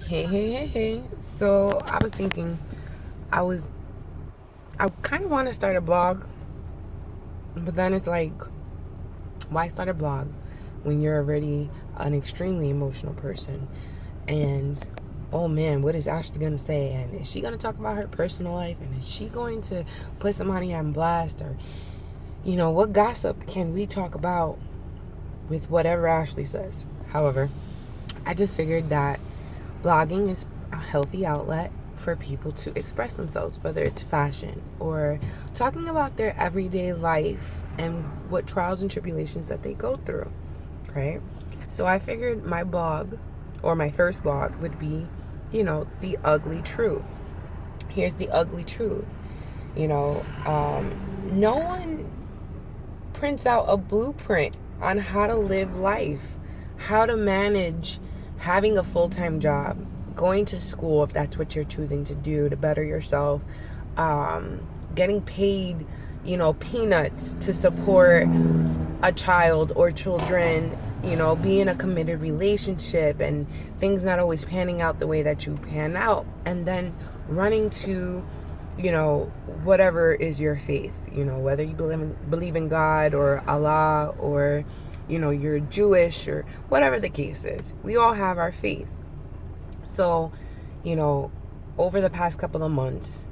Hey. So I was thinking, I was, I kind of want to start a blog, but then it's like, why start a blog when you're already an extremely emotional person? And oh man, what is Ashley gonna say? And is she gonna talk about her personal life? And is she going to put somebody on blast? Or, what gossip can we talk about with whatever Ashley says? However, I just figured that blogging is a healthy outlet for people to express themselves, whether it's fashion or talking about their everyday life and what trials and tribulations that they go through, right? So I figured my blog, or my first blog, would be, the ugly truth. Here's the ugly truth. No one prints out a blueprint on how to live life, how to manage having a full-time job, going to school if that's what you're choosing to do to better yourself, getting paid, peanuts to support a child or children, being in a committed relationship and things not always panning out the way that you pan out, and then running to whatever is your faith, whether you believe in God or Allah, or, you're Jewish or whatever the case is. We all have our faith. So, over the past couple of months,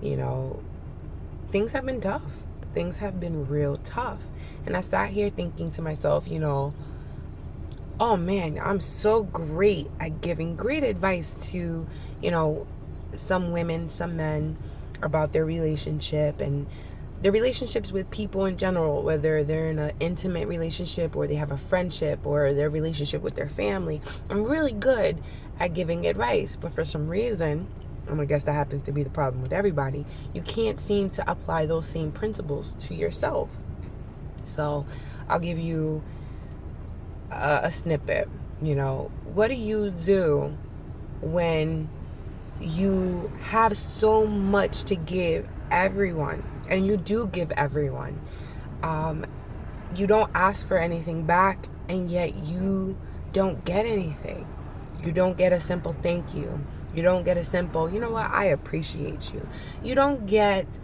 things have been tough. Things have been real tough. And I sat here thinking to myself, oh man, I'm so great at giving great advice to, some women, some men, about their relationship and their relationships with people in general, whether they're in an intimate relationship or they have a friendship or their relationship with their family. I'm really good at giving advice, but for some reason, I guess that happens to be the problem with everybody, you can't seem to apply those same principles to yourself. So I'll give you a snippet. What do you do when you have so much to give everyone, and you do give everyone? You don't ask for anything back, and yet you don't get anything. You don't get a simple thank you. You don't get a simple, you know what, I appreciate you. You don't get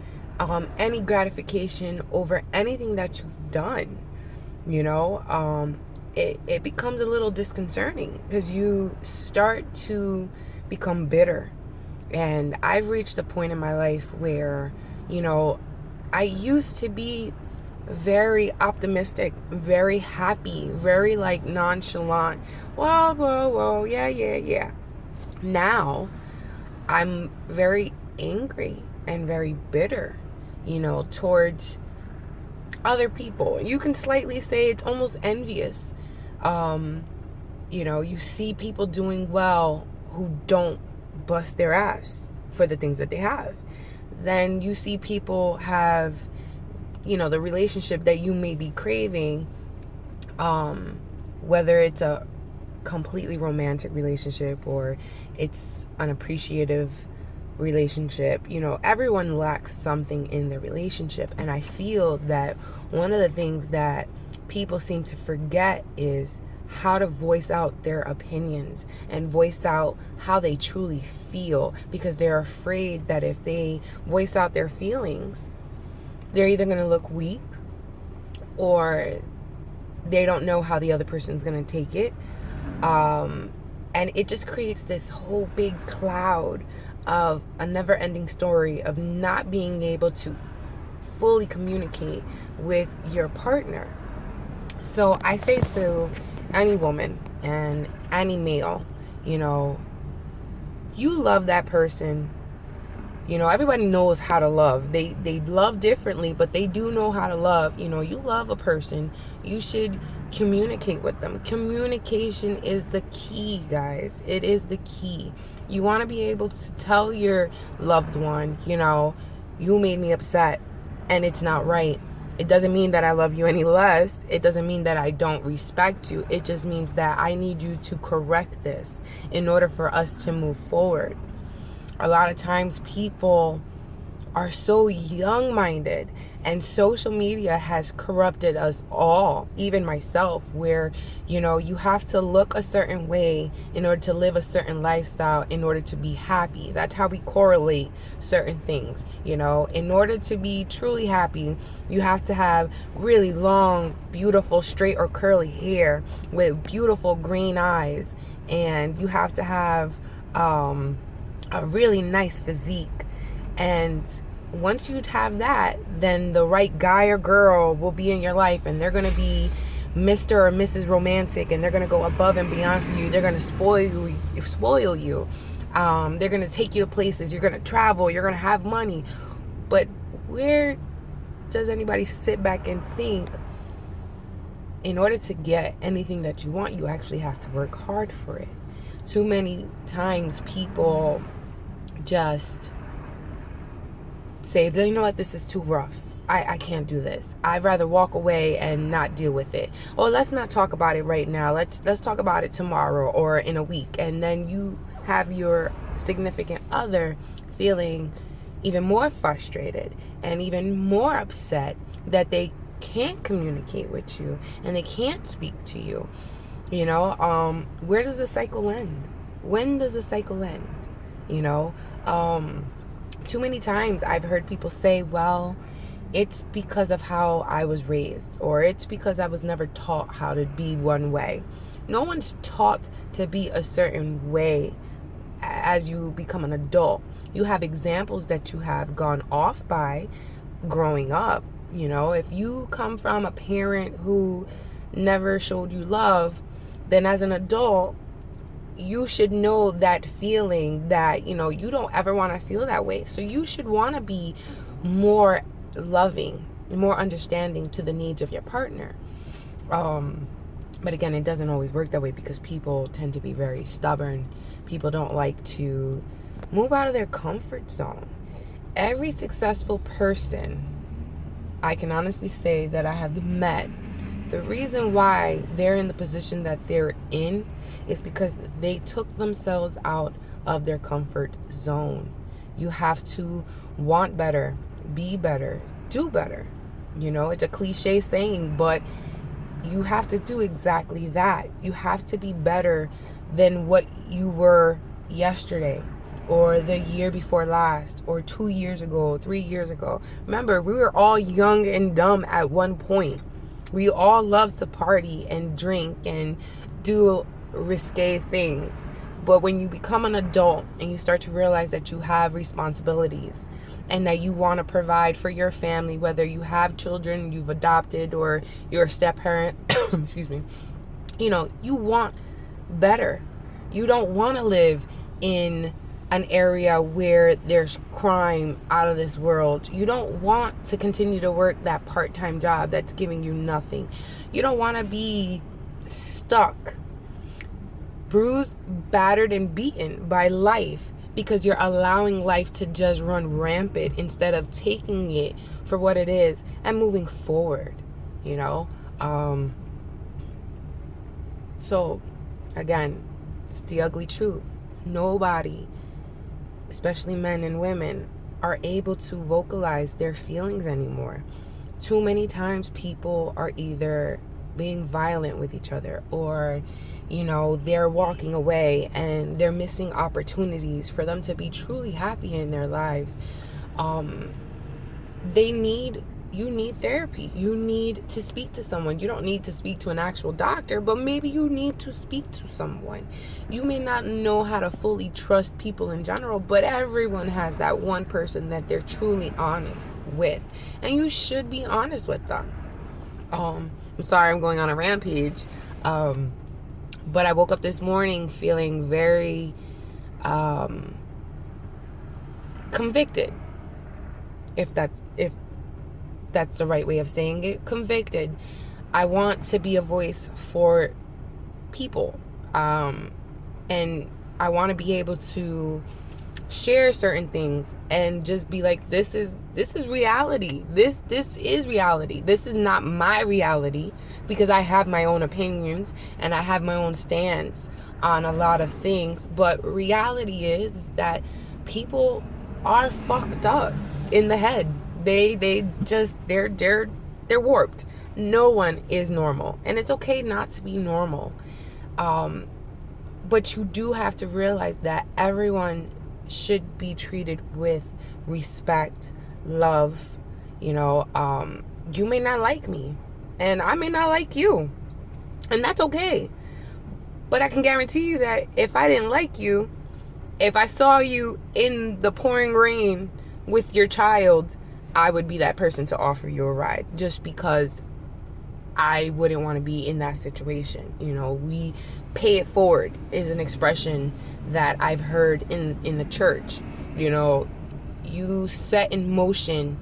any gratification over anything that you've done. It becomes a little disconcerting because you start to become bitter. And I've reached a point in my life where, I used to be very optimistic, very happy, very nonchalant. Whoa, yeah. Now I'm very angry and very bitter, towards other people. You can slightly say it's almost envious. You see people doing well who don't bust their ass for the things that they have. Then you see people have, the relationship that you may be craving, whether it's a completely romantic relationship or it's an appreciative relationship. Everyone lacks something in their relationship. And I feel that one of the things that people seem to forget is how to voice out their opinions and voice out how they truly feel, because they're afraid that if they voice out their feelings, they're either going to look weak or they don't know how the other person's going to take it. And it just creates this whole big cloud of a never-ending story of not being able to fully communicate with your partner. So I say to any woman and any male, you love that person. Everybody knows how to love. They love differently, but they do know how to love. You love a person, you should communicate with them. Communication is the key, guys. It is the key. You want to be able to tell your loved one, you made me upset and it's not right. It doesn't mean that I love you any less. It doesn't mean that I don't respect you. It just means that I need you to correct this in order for us to move forward. A lot of times people are so young-minded, and social media has corrupted us all, even myself, where, you have to look a certain way in order to live a certain lifestyle in order to be happy. That's how we correlate certain things. In order to be truly happy, you have to have really long, beautiful, straight or curly hair with beautiful green eyes, and you have to have a really nice physique. And once you have that, then the right guy or girl will be in your life, and they're going to be Mr. or Mrs. Romantic, and they're going to go above and beyond for you. They're going to spoil you. They're going to take you to places. You're going to travel. You're going to have money. But where does anybody sit back and think, in order to get anything that you want, you actually have to work hard for it? Too many times people just say, you know what, this is too rough. I can't do this. I'd rather walk away and not deal with it. Or let's not talk about it right now. Let's talk about it tomorrow or in a week. And then you have your significant other feeling even more frustrated and even more upset that they can't communicate with you and they can't speak to you. Where does the cycle end? When does the cycle end? Too many times I've heard people say, well, it's because of how I was raised, or it's because I was never taught how to be one way. No one's taught to be a certain way as you become an adult. You have examples that you have gone off by growing up. If you come from a parent who never showed you love, then as an adult, you should know that feeling that, you don't ever want to feel that way. So you should want to be more loving, more understanding to the needs of your partner. But again, it doesn't always work that way because people tend to be very stubborn. People don't like to move out of their comfort zone. Every successful person, I can honestly say, that I have met, the reason why they're in the position that they're in is because they took themselves out of their comfort zone. You have to want better, be better, do better. It's a cliche saying, but you have to do exactly that. You have to be better than what you were yesterday, or the year before last, or 2 years ago, 3 years ago. Remember, we were all young and dumb at one point. We all love to party and drink and do risque things. But when you become an adult and you start to realize that you have responsibilities and that you want to provide for your family, whether you have children, you've adopted, or you're a step parent, excuse me, you want better. You don't want to live in an area where there's crime out of this world. You don't want to continue to work that part-time job that's giving you nothing. You don't want to be stuck, bruised, battered, and beaten by life because you're allowing life to just run rampant instead of taking it for what it is and moving forward. So again, it's the ugly truth. Nobody, especially men and women, are able to vocalize their feelings anymore. Too many times people are either being violent with each other, or they're walking away and they're missing opportunities for them to be truly happy in their lives. You need therapy. You need to speak to someone. You don't need to speak to an actual doctor, but maybe you need to speak to someone. You may not know how to fully trust people in general, but everyone has that one person that they're truly honest with, and you should be honest with them. I'm sorry I'm going on a rampage, but I woke up this morning feeling very convicted, if that's the right way of saying it. Convicted. I want to be a voice for people, and I want to be able to share certain things and just be like, this is reality. This is reality. This is not my reality, because I have my own opinions and I have my own stance on a lot of things. But reality is that people are fucked up. in the head. They're warped. No one is normal, and it's okay not to be normal. But you do have to realize that everyone should be treated with respect, love. You may not like me, and I may not like you, and that's okay. But I can guarantee you that if I didn't like you, if I saw you in the pouring rain with your child, I would be that person to offer you a ride, just because I wouldn't want to be in that situation. We pay it forward is an expression that I've heard in the church. You set in motion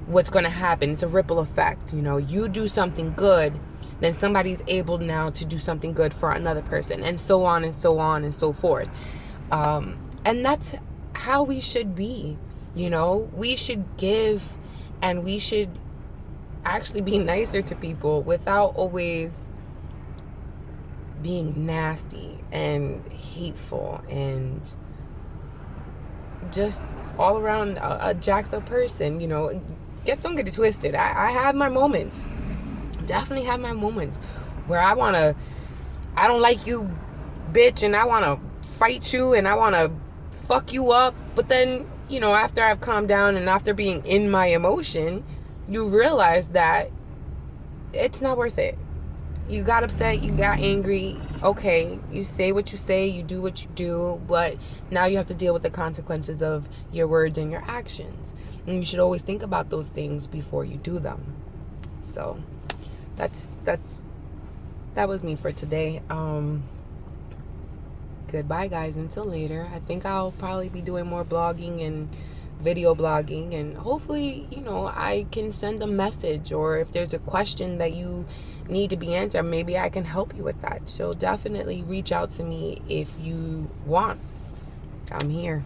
what's going to happen. It's a ripple effect. You do something good, then somebody's able now to do something good for another person, and so on and so on and so forth. And that's how we should be. We should give, and we should actually be nicer to people without always being nasty and hateful and just all around a jacked up person. Don't get it twisted. I have my moments. Definitely have my moments where I don't like you, bitch, and I want to fight you and I want to fuck you up. But then, after I've calmed down and after being in my emotion, you realize that it's not worth it. You got upset, you got angry. Okay, you say what you say, you do what you do, but now you have to deal with the consequences of your words and your actions. And you should always think about those things before you do them. So that was me for today. Goodbye, guys, until later. I think I'll probably be doing more blogging and video blogging, and hopefully I can send a message, or if there's a question that you need to be answered, maybe I can help you with that. So definitely reach out to me if you want. I'm here.